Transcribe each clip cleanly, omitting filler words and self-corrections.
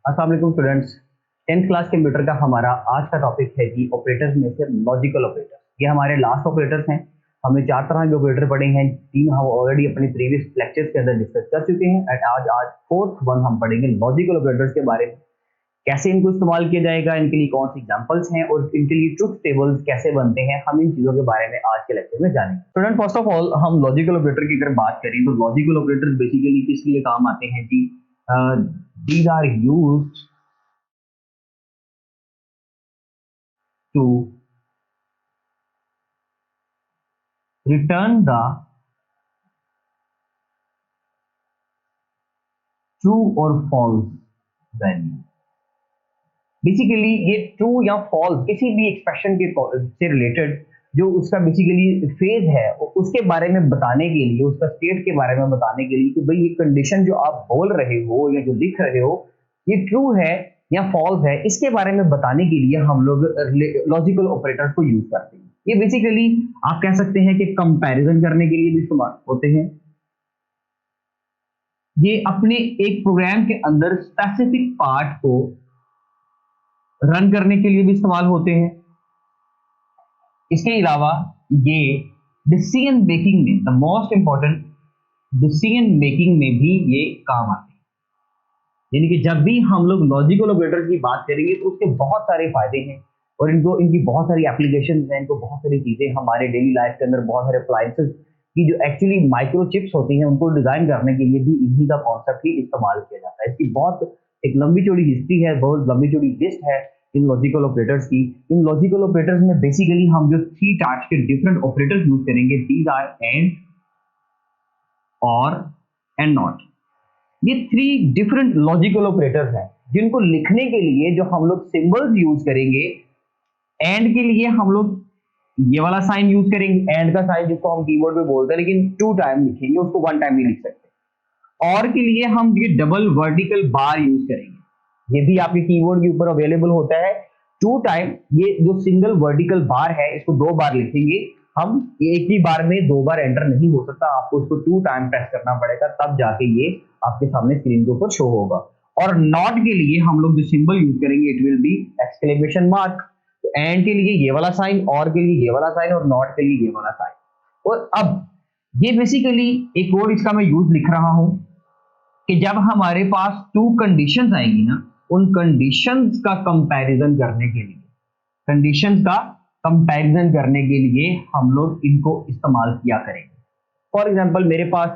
अस्सलाम वालेकुम students. 10th class computer का हमारा आज का टॉपिक है जी ऑपरेटर्स में से लॉजिकल ऑपरेटर्स। ये हमारे लास्ट ऑपरेटर्स हैं। हमने 4 तरह के ऑपरेटर पढ़े हैं, 3 हम ऑलरेडी अपने प्रीवियस लेक्चर्स के अंदर डिस्कस कर चुके हैं एंड आज फोर्थ वन हम पढ़ेंगे लॉजिकल ऑपरेटर्स के बारे में। कैसे इनको इस्तेमाल किया जाएगा, इनके लिए कौन सी एग्जांपल्स हैं और इनके लिए ट्रुथ टेबल्स कैसे बनते हैं, हम इन चीजों के बारे में आज के लेक्चर में जानेंगे। स्टूडेंट, फर्स्ट ऑफ ऑल हम लॉजिकल ऑपरेटर की अगर बात करें तो लॉजिकल ऑपरेटर्स बेसिकली किस लिए काम आते हैं जी? These are used to return the true or false value। Basically ये ट्रू या फॉल्स किसी भी एक्सप्रेशन के से रिलेटेड जो उसका बेसिकली फेज है उसके बारे में बताने के लिए, उसका स्टेट के बारे में बताने के लिए कि भाई ये कंडीशन जो आप बोल रहे हो या जो लिख रहे हो ये ट्रू है या फॉल्स है, इसके बारे में बताने के लिए हम लोग लॉजिकल ऑपरेटर्स को यूज करते हैं। ये बेसिकली आप कह सकते हैं कि कंपैरिजन करने के लिए भी इस्तेमाल होते हैं। ये अपने एक प्रोग्राम के अंदर स्पेसिफिक पार्ट को रन करने के लिए भी इस्तेमाल होते हैं। इसके अलावा ये डिसीजन मेकिंग में, the most important decision making में भी ये काम आते हैं। यानी कि जब भी हम लोग लॉजिकल ऑपरेटर्स की बात करेंगे तो उसके बहुत सारे फायदे हैं और इनकी बहुत सारी एप्लीकेशंस हैं, इनको बहुत सारी चीजें हमारे डेली लाइफ के अंदर, बहुत सारे अप्लायंसेस की जो एक्चुअली माइक्रोचिप्स होती हैं उनको डिजाइन करने के लिए भी इन्हीं का कॉन्सेप्ट ही इस्तेमाल किया जाता है। इसकी बहुत एक लंबी चौड़ी हिस्ट्री है, बहुत लंबी चौड़ी लिस्ट है इन लॉजिकल ऑपरेटर्स की। इन लॉजिकल ऑपरेटर्स में बेसिकली हम जो 3 टाइप्स के डिफरेंट ऑपरेटर्स यूज करेंगे, दीज आर एंड, और एंड नॉट। ये 3 डिफरेंट लॉजिकल ऑपरेटर्स हैं जिनको लिखने के लिए जो हम लोग सिंबल्स यूज करेंगे। एंड के लिए हम लोग ये वाला साइन यूज करेंगे, एंड का साइन जिसको हम कीबोर्ड पे बोलते हैं, लेकिन 2 टाइम लिखेंगे, उसको 1 टाइम नहीं लिख सकते। और के लिए हम ये डबल वर्टिकल बार यूज करेंगे, ये भी आपके कीबोर्ड के ऊपर अवेलेबल होता है 2 टाइम। ये जो सिंगल वर्टिकल बार है इसको 2 बार लिखेंगे हम, एक ही बार में 2 बार एंटर नहीं हो सकता, आपको उसको 2 टाइम प्रेस करना पड़ेगा, तब जाके ये आपके सामने स्क्रीन के ऊपर शो होगा। और नॉट के लिए हम लोग जो सिंबल यूज करेंगे it will be exclamation mark. तो एंड के लिए ये वाला साइन, और के लिए ये वाला साइन, और नॉट के लिए ये वाला साइन। और अब ये बेसिकली एक और इसका मैं यूज लिख रहा हूं कि जब हमारे पास 2 कंडीशंस आएंगी ना, उन कंडीशंस का कंपैरिजन करने के लिए, कंडीशंस का कंपैरिजन करने के लिए हम लोग इनको इस्तेमाल किया करेंगे। फॉर एग्जांपल मेरे पास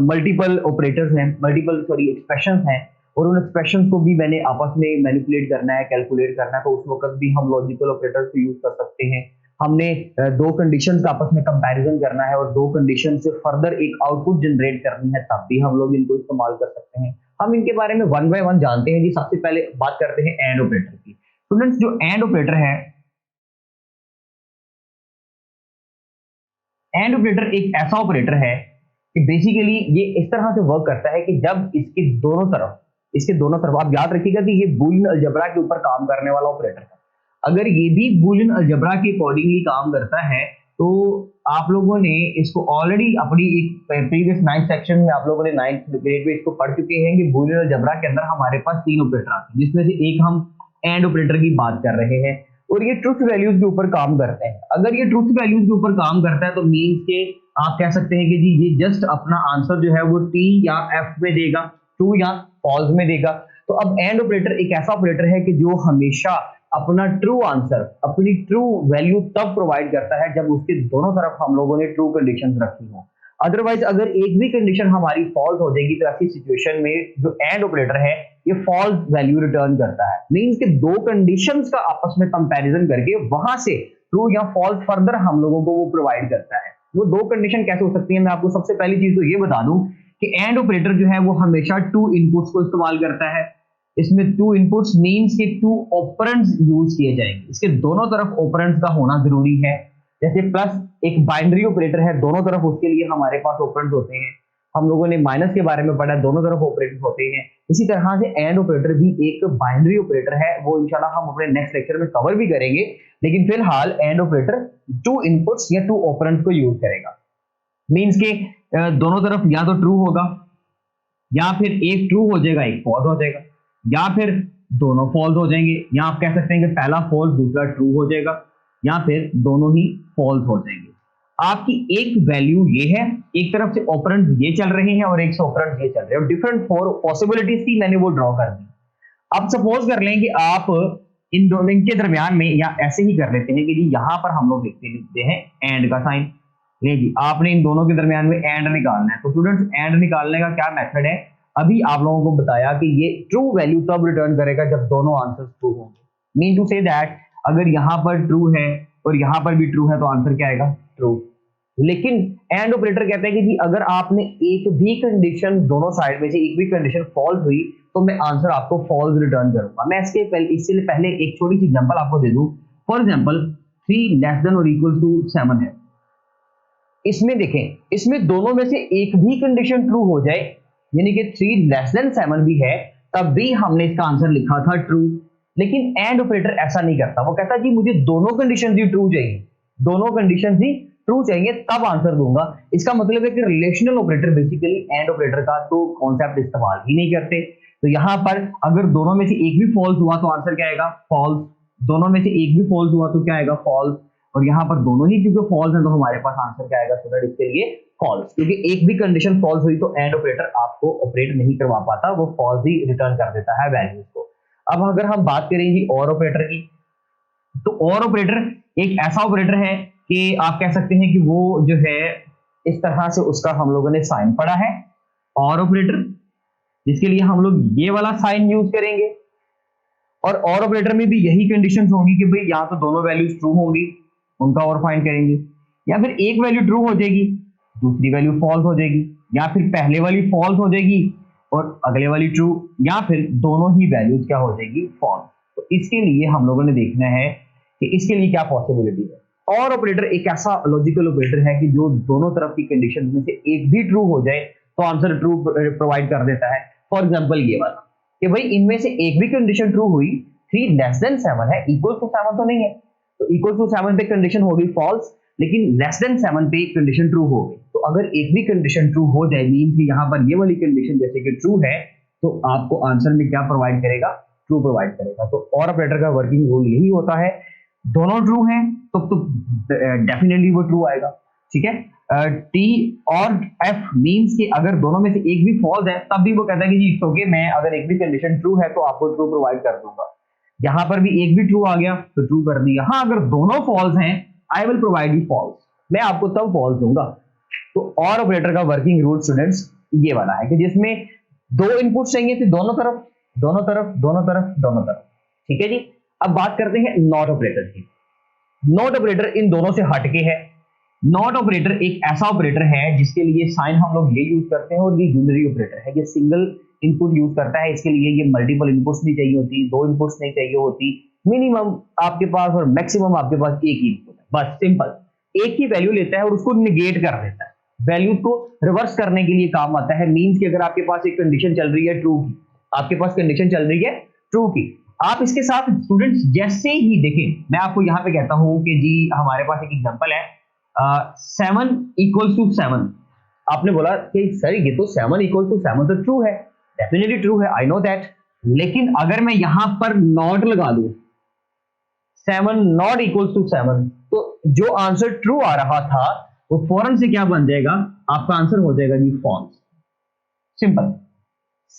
मल्टीपल ऑपरेटर्स हैं, एक्सप्रेशंस हैं, और उन एक्सप्रेशंस को भी मैंने आपस में मैनिपुलेट करना है, कैलकुलेट करना है, तो उस वक्त भी हम लॉजिकल ऑपरेटर्स को यूज कर सकते हैं। हमने 2 कंडीशंस का आपस में कंपैरिजन करना है और 2 कंडीशन से फर्दर एक आउटपुट जनरेट करनी है, तब भी हम लोग इनको इस्तेमाल कर सकते हैं। हम इनके बारे में 1 बाय 1 जानते हैं जी। सबसे पहले बात करते हैं एंड ऑपरेटर की। स्टूडेंट्स, जो एंड ऑपरेटर है, एंड ऑपरेटर एक ऐसा ऑपरेटर है कि बेसिकली ये इस तरह से वर्क करता है कि जब इसके दोनों तरफ आप याद रखिएगा कि ये बूलियन अलजेब्रा के ऊपर काम करने वाला ऑपरेटर है। अगर ये भी बूलियन अलजेब्रा के अकॉर्डिंगली काम करता है तो आप लोगों ने इसको ऑलरेडी अपनी एक प्रीवियस 9th सेक्शन में आप लोगों ने 9th ग्रेड में इसको पढ़ चुके हैं कि बूलियन अलजेब्रा के अंदर हमारे पास 3 ऑपरेटर आते हैं, जिसमें से एक हम एंड ऑपरेटर की बात कर रहे हैं और ये ट्रुथ वैल्यूज के ऊपर काम करते हैं। अगर ये ट्रुथ वैल्यूज के ऊपर काम करता है तो मींस के आप कह सकते हैं कि जी ये जस्ट अपना आंसर जो है वो टी या एफ में देगा, ट्रू या फॉल्स में देगा। तो अब एंड ऑपरेटर एक ऐसा ऑपरेटर है कि जो हमेशा अपना ट्रू आंसर, अपनी ट्रू वैल्यू तब प्रोवाइड करता है जब उसके दोनों तरफ हम लोगों ने ट्रू कंडीशंस रखी हो। अदरवाइज अगर एक भी कंडीशन हमारी फॉल्स हो जाएगी तो ऐसी सिचुएशन में जो एंड ऑपरेटर है ये फॉल्स वैल्यू रिटर्न करता है। मींस कि 2 कंडीशंस का आपस में कंपैरिजन करके वहां से ट्रू या फॉल्स फर्दर हम लोगों को वो प्रोवाइड करता है। वो 2 कंडीशन कैसे हो सकती है, मैं आपको सबसे पहली चीज तो ये बता दूं कि एंड ऑपरेटर जो है वो हमेशा 2 इनपुट्स को इस्तेमाल करता है। इसमें 2 इनपुट्स मींस के 2 ऑपरेंड्स यूज किए जाएंगे, इसके दोनों तरफ ऑपरेंड्स का होना जरूरी है। जैसे प्लस एक बाइनरी ऑपरेटर है, दोनों तरफ उसके लिए हमारे पास ऑपरेंड्स होते हैं। हम लोगों ने माइनस के बारे में पढ़ा, दोनों तरफ ऑपरेटर्स होते हैं। इसी तरह से एंड ऑपरेटर भी एक बाइनरी ऑपरेटर है, वो इंशाल्लाह हम अपने नेक्स्ट लेक्चर में कवर भी करेंगे, लेकिन फिलहाल एंड ऑपरेटर 2 इनपुट्स या 2 ऑपरेंड्स को यूज करेगा। मींस के दोनों तरफ या तो ट्रू होगा या फिर एक ट्रू हो जाएगा एक फॉल्स हो जाएगा। या फिर दोनों फॉल्स हो जाएंगे, या आप कह सकते हैं कि पहला फॉल्स दूसरा ट्रू हो जाएगा, या फिर दोनों ही फॉल्स हो जाएंगे। आपकी एक वैल्यू ये है, एक तरफ से ऑपरेंड्स ये चल रहे हैं और एक से ऑपरेंड्स ये चल रहे हैं, और डिफरेंट पॉसिबिलिटीज थी, मैंने वो ड्रॉ कर दी। अब सपोज कर लें कि आप इन दोनों के दरमियान में, या ऐसे ही कर लेते हैं कि जी यहां पर हम लोग लिखते हैं एंड का साइन। ले जी, आपने इन दोनों के दरमियान में एंड निकालना है। तो स्टूडेंट्स, एंड निकालने का क्या मेथड है, अभी आप लोगों को बताया कि ये ट्रू वैल्यू तब रिटर्न करेगा जब दोनों आंसर्स ट्रू होंगे। मीन टू से दैट अगर यहां पर ट्रू है और यहां पर भी ट्रू है तो आंसर क्या आएगा, ट्रू। लेकिन एंड ऑपरेटर कहता है कि जी अगर आपने एक भी कंडीशन, दोनों साइड में से एक भी कंडीशन फॉल्स हुई तो मैं आंसर आपको फॉल्स रिटर्न करूंगा। मैं इससे पहले एक छोटी सी एग्जांपल आपको दे दूं। फॉर एग्जांपल 3 लेस देन और इक्वल टू 7 है। इसमें देखें, इसमें दोनों में से एक भी कंडीशन ट्रू हो जाए, यानी कि 3 लेस देन 7 भी है, तब भी हमने इसका आंसर लिखा था ट्रू। लेकिन एंड ऑपरेटर ऐसा नहीं करता, वो कहता जी मुझे दोनों कंडीशन ही ट्रू चाहिए, दोनों कंडीशन ही ट्रू चाहिए तब आंसर दूंगा। इसका मतलब है कि relational operator basically and operator का तो कॉन्सेप्ट इस्तेमाल ही नहीं करते। तो यहां पर अगर दोनों में से एक भी फॉल्स हुआ तो आंसर क्या आएगा, फॉल्स। दोनों में से एक भी फॉल्स हुआ तो क्या आएगा, फॉल्स। और यहाँ पर दोनों ही क्योंकि फॉल्स है तो हमारे पास आंसर क्या आएगा स्टूडेंट, इसके लिए फॉल्स। क्योंकि एक भी कंडीशन फॉल्स हुई तो एंड ऑपरेटर आपको ऑपरेट नहीं करवा पाता, वो फॉल्स ही रिटर्न कर देता है वैल्यूज को। अब अगर हम बात करेंगे और ऑपरेटर की, तो और ऑपरेटर एक ऐसा ऑपरेटर है कि आप कह सकते हैं कि वो जो है इस तरह से उसका हम लोगों ने साइन पढ़ा है, और ऑपरेटर, जिसके लिए हम लोग ये वाला साइन यूज करेंगे। और ऑपरेटर में भी यही कंडीशंस होंगी कि भाई यहाँ तो दोनों वैल्यूज ट्रू होंगी, उनका और फाइंड करेंगे, या फिर एक वैल्यू ट्रू हो जाएगी, दूसरी वैल्यू फॉल्स हो जाएगी, या फिर पहले वाली फॉल्स हो जाएगी और अगले वाली ट्रू, या फिर दोनों ही वैल्यूज क्या हो जाएगी, फॉल्स। तो इसके लिए हम लोगों ने देखना है कि इसके लिए क्या पॉसिबिलिटी है। और ऑपरेटर एक ऐसा लॉजिकल ऑपरेटर है कि जो दोनों तरफ की कंडीशन में से एक भी ट्रू हो जाए तो आंसर ट्रू प्रोवाइड कर देता है। फॉर एग्जांपल ये वाला कि भाई इनमें से एक भी कंडीशन ट्रू हुई, 3 लेस देन 7 है, इक्वल टू 7 तो नहीं है, तो इक्वल टू 7 पे कंडीशन होगी फॉल्स, लेकिन लेस देन 7 पे कंडीशन ट्रू हो गई। तो अगर एक भी कंडीशन ट्रू हो जाए, मींस कि यहाँ पर ये वाली कंडीशन जैसे कि ट्रू है, तो आपको आंसर में क्या प्रोवाइड करेगा, ट्रू प्रोवाइड करेगा। तो और ऑपरेटर का वर्किंग रूल यही होता है, दोनों ट्रू हैं तो डेफिनेटली वो ट्रू आएगा। ठीक है, टी और एफ मींस कि अगर दोनों में से एक भी फॉल्स है तब भी वो कहता है कि जी इट्स ओके, मैं अगर एक भी कंडीशन ट्रू है तो आपको ट्रू प्रोवाइड कर दूंगा। यहां पर भी एक भी ट्रू आ गया तो ट्रू कर दिया। हाँ, अगर दोनों फॉल्स हैं, I will provide you false, मैं आपको तब फॉल्स दूंगा। तो और ऑपरेटर का वर्किंग रूल स्टूडेंट्स ये वाला है कि जिसमें दो इनपुट चाहिए थे, दोनों तरफ दोनों तरफ दोनों तरफ दोनों तरफ। ठीक है जी, अब बात करते हैं नॉट ऑपरेटर की। नॉट ऑपरेटर इन दोनों से हटके है। नॉट ऑपरेटर एक ऐसा ऑपरेटर है जिसके लिए साइन हम लोग ये यूज करते हैं, और ये यूनरी ऑपरेटर है, ये सिंगल इनपुट यूज करता है। इसके लिए ये मल्टीपल इनपुट्स नहीं चाहिए होती, दो इनपुट्स नहीं चाहिए होती, मिनिमम आपके पास और मैक्सिमम आपके पास एक ही इनपुट है, बस सिंपल एक ही वैल्यू लेता है और उसको निगेट कर देता है, वैल्यूज को रिवर्स करने के लिए काम आता है। मींस कि अगर आपके पास एक कंडीशन चल रही है ट्रू की, आपके पास कंडीशन चल रही है ट्रू की, आप इसके साथ स्टूडेंट्स जैसे ही देखें, मैं आपको यहां पे कहता हूं कि जी हमारे पास एक एग्जांपल है 7 इक्वल्स टू 7। आपने बोला कि सर ये तो 7 इक्वल्स टू 7 तो ट्रू है, डेफिनेटली ट्रू है, आई नो दैट। लेकिन अगर मैं यहां पर नॉट लगा दूं, 7 नॉट इक्वल्स टू 7, तो जो आंसर ट्रू आ रहा था वो फौरन से क्या बन जाएगा, आपका आंसर हो जाएगा जी फॉल्स। सिंपल,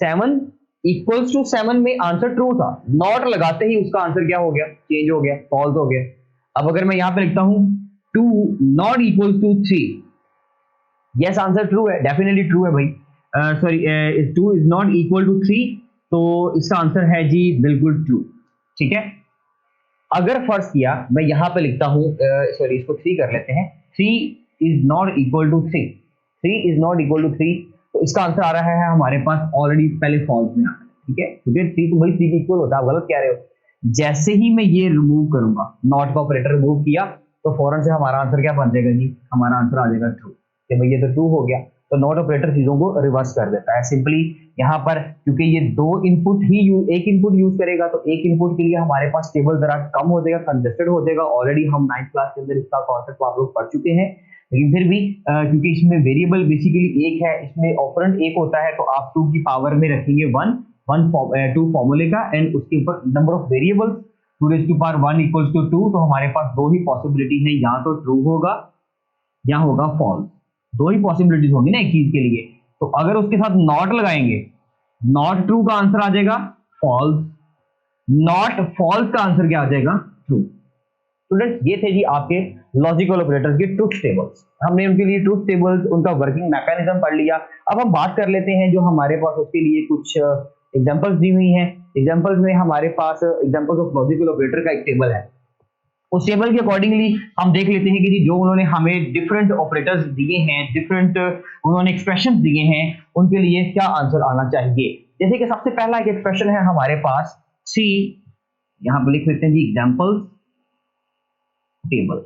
7 इक्वल्स टू 7 में आंसर ट्रू था, नॉट लगाते ही उसका आंसर क्या हो गया, चेंज हो गया, फॉल्स हो गया। अब अगर मैं यहां पे लिखता हूं 2 not equals to 3, yes answer true है, डेफिनेटली ट्रू है भाई, sorry 2 is not equal to 3, तो इसका आंसर है जी बिल्कुल ट्रू। ठीक है, अगर फर्स्ट किया मैं यहां पे लिखता हूं, सॉरी इसको 3 कर लेते हैं, 3 is not equal to 3, 3 is not equal to 3, तो इसका आंसर आ रहा है हमारे पास ऑलरेडी पहले फॉल्स में आ रहा है। ठीक है, क्योंकि 3 तो भाई 3 के इक्वल होता है, आप गलत कह रहे हो। जैसे ही मैं ये रिमूव करूंगा, नॉट का ऑपरेटर रिमूव किया, तो फौरन से हमारा आंसर क्या बन जाएगा जी, हमारा आंसर आ जाएगा ट्रू, कि भाई ये तो ट्रू हो गया। तो नॉट ऑपरेटर चीजों को रिवर्स कर देता है सिंपली। यहाँ पर क्योंकि ये दो इनपुट ही एक इनपुट यूज करेगा, तो एक इनपुट के लिए हमारे पास टेबल जरा कम हो जाएगा, कंजेस्टेड हो जाएगा। ऑलरेडी हम 9th क्लास के अंदर इसका कॉन्सेप्ट आप लोग पढ़ चुके हैं, लेकिन फिर भी क्योंकि इसमें वेरिएबल बेसिकली एक है, इसमें ऑपरेंड एक होता है, तो आप 2 की पावर में रखेंगे 1 टू फॉर्मूले का एंड उसके ऊपर number of variables 2⁻1 equals to 2, तो हमारे पास दो ही पॉसिबिलिटी है, या तो ट्रू होगा या होगा फॉल्स। दो ही पॉसिबिलिटीज होंगी ना एक चीज के लिए, तो अगर उसके साथ नॉट लगाएंगे, नॉट ट्रू का आंसर आ जाएगा फॉल्स, नॉट फॉल्स का आंसर क्या आ जाएगा ट्रू। स्टूडेंट्स ये थे जी आपके लॉजिकल ऑपरेटर्स के ट्रुथ टेबल्स। हमने उनके लिए ट्रुथ टेबल्स, उनका वर्किंग मैकेनिज्म पढ़ लिया। अब हम बात कर लेते हैं जो हमारे पास उसके लिए कुछ एग्जांपल्स दी हुई हैं। एग्जांपल्स में हमारे पास एग्जांपल्स ऑफ लॉजिकल ऑपरेटर का एक टेबल है। उस टेबल के अकॉर्डिंगली हम देख लेते हैं कि जी जो उन्होंने हमें डिफरेंट ऑपरेटर्स दिए हैं, डिफरेंट उन्होंने एक्सप्रेशंस दिए हैं, उनके लिए क्या आंसर आना चाहिए। जैसे कि सबसे पहला एक एक्सप्रेशन है हमारे पास सी, यहां पर लिख लेते हैं जी examples table.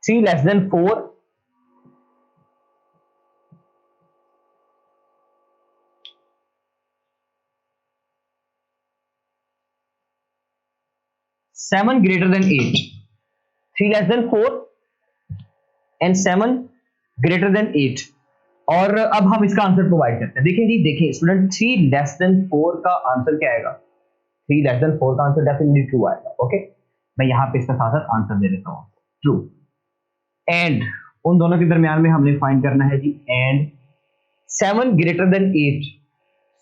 3 less than 4, 7 greater than 8, 3 less than 4 and 7 greater than 8। और अब हम इसका आंसर प्रोवाइड करते हैं। देखिए जी, देखिए स्टूडेंट, 3 less than 4 का आंसर क्या आएगा? 3 less than 4 का आंसर डेफिनेटली ट्रू आएगा। ओके, मैं यहां पे इसका साथ साथ आंसर दे देता हूं, ट्रू। एंड उन दोनों के दरमियान में हमने फाइंड करना है जी and 7 greater than 8,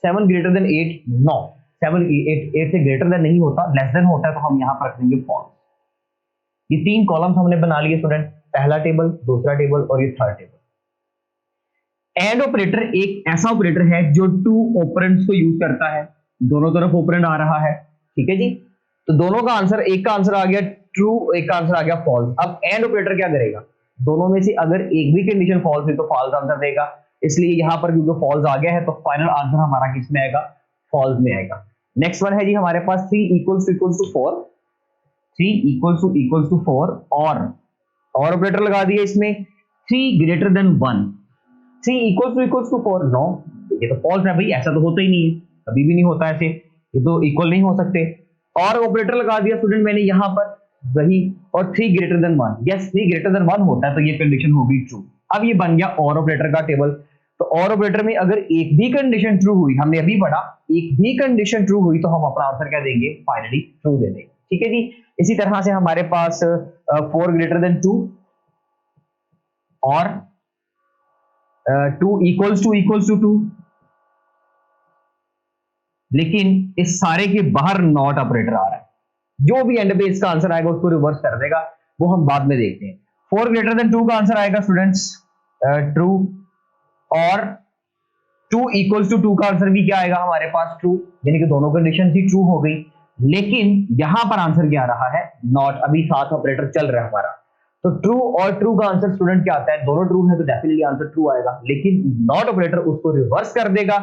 7 greater than 8 no, 7 8 से ग्रेटर देन नहीं होता, लेस देन होता है, तो हम यहां पर रख देंगे फॉल्स। ये तीन कॉलम्स हमने बना लिए स्टूडेंट, पहला टेबल, दूसरा टेबल और ये थर्ड टेबल। एंड ऑपरेटर एक ऐसा ऑपरेटर है जो टू ऑपरेंड्स को यूज करता है, दोनों तरफ ऑपरेंड आ रहा है, ठीक है जी। तो दोनों का आंसर, एक का आंसर आ गया ट्रू, एक का आंसर आ गया फॉल्स। अब एंड ऑपरेटर क्या करेगा? दोनों में से अगर एक भी कंडीशन फॉल्स है तो फॉल्स आंसर देगा, इसलिए यहां पर क्योंकि फॉल्स आ गया है तो फाइनल आंसर हमारा किस में आएगा? फॉल्स में आएगा। नेक्स्ट वन है जी हमारे पास 3 इक्वल्स टू 4, 3 इक्वल्स टू 4 और ऑपरेटर लगा दिया इसमें 3 ग्रेटर देन 1, 3 इक्वल्स टू 4 नो, ये तो फॉल्स है भाई, ऐसा तो होता ही नहीं है, कभी भी नहीं होता ऐसे, ये तो इक्वल नहीं हो सकते। और ऑपरेटर लगा दिया स्टूडेंट मैंने यहां पर वही, और 3 greater than 1, yes 3 greater than 1 होता है तो ये कंडीशन होगी ट्रू। अब ये बन गया और ऑपरेटर का टेबल। तो और ऑपरेटर में अगर एक भी कंडीशन ट्रू हुई, हमने अभी पढ़ा, एक भी कंडीशन ट्रू हुई तो हम अपना आंसर क्या देंगे? फाइनली ट्रू दे देंगे, ठीक है जी। इसी तरह से हमारे पास 4 ग्रेटर देन 2 और 2 इक्वल्स टू 2, लेकिन इस सारे के बाहर नॉट ऑपरेटर आ रहा है, जो भी एंड पे इसका आंसर आएगा उसको रिवर्स कर देगा, वो हम बाद में देखते हैं। 4 ग्रेटर देन 2 का आंसर आएगा स्टूडेंट्स ट्रू, और 2 इक्वल्स टू 2 का आंसर भी क्या आएगा हमारे पास? ट्रू, यानी कि दोनों कंडीशन ही ट्रू हो गई। लेकिन यहां पर आंसर क्या आ रहा है? नॉट, अभी साथ ऑपरेटर चल रहा है हमारा। तो ट्रू और ट्रू का आंसर स्टूडेंट क्या आता है? दोनों ट्रू है तो डेफिनेटली आंसर ट्रू आएगा, लेकिन नॉट ऑपरेटर उसको रिवर्स कर देगा,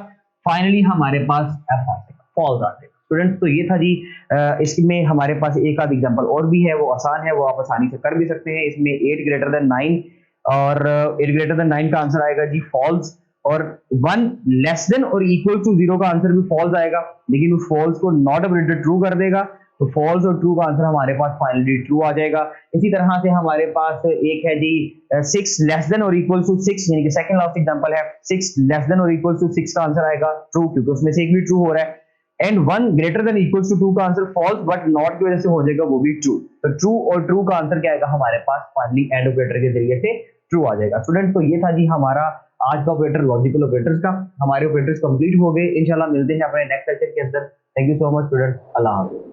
फाइनली हमारे पास एफ आ जाएगा, फॉल्स आ जाएगा। स्टूडेंट्स तो ये था जी, इसमें हमारे पास एक आध एग्जांपल और भी है, वो आसान है, वो आप आसानी से कर भी सकते हैं। इसमें 8 ग्रेटर देन 9 और 8 ग्रेटर देन 9 का आंसर आएगा जी फॉल्स, और 1 लेस देन और इक्वल टू 0 का आंसर भी फॉल्स आएगा, लेकिन उस फॉल्स को नॉट ऑपरेटर ट्रू कर देगा, तो फॉल्स और ट्रू का आंसर हमारे पास फाइनली ट्रू आ जाएगा। इसी तरह से हमारे पास एक है जी 6 लेस देन और इक्वल टू 6, यानी कि सेकंड लास्ट एग्जांपल है, 6 लेस देन और इक्वल टू 6 का आंसर आएगा ट्रू, क्योंकि उसमें से एक भी ट्रू हो रहा है। And 1 greater than equal to 2 का आंसर फॉल्स, बट नॉट की वजह से हो जाएगा वो भी ट्रू। तो ट्रू और ट्रू का आंसर क्या आएगा हमारे पास? फाइनली एंड ऑपरेटर के जरिए से ट्रू आ जाएगा। स्टूडेंट तो ये था जी हमारा आज का ऑपरेटर, लॉजिकल ऑपरेटर्स का। हमारे ऑपरेटर्स कंप्लीट हो गए, इंशाल्लाह मिलते हैं अपने नेक्स्ट लेक्चर के अंदर। Thank you so much student, अल्लाह हाफिज़।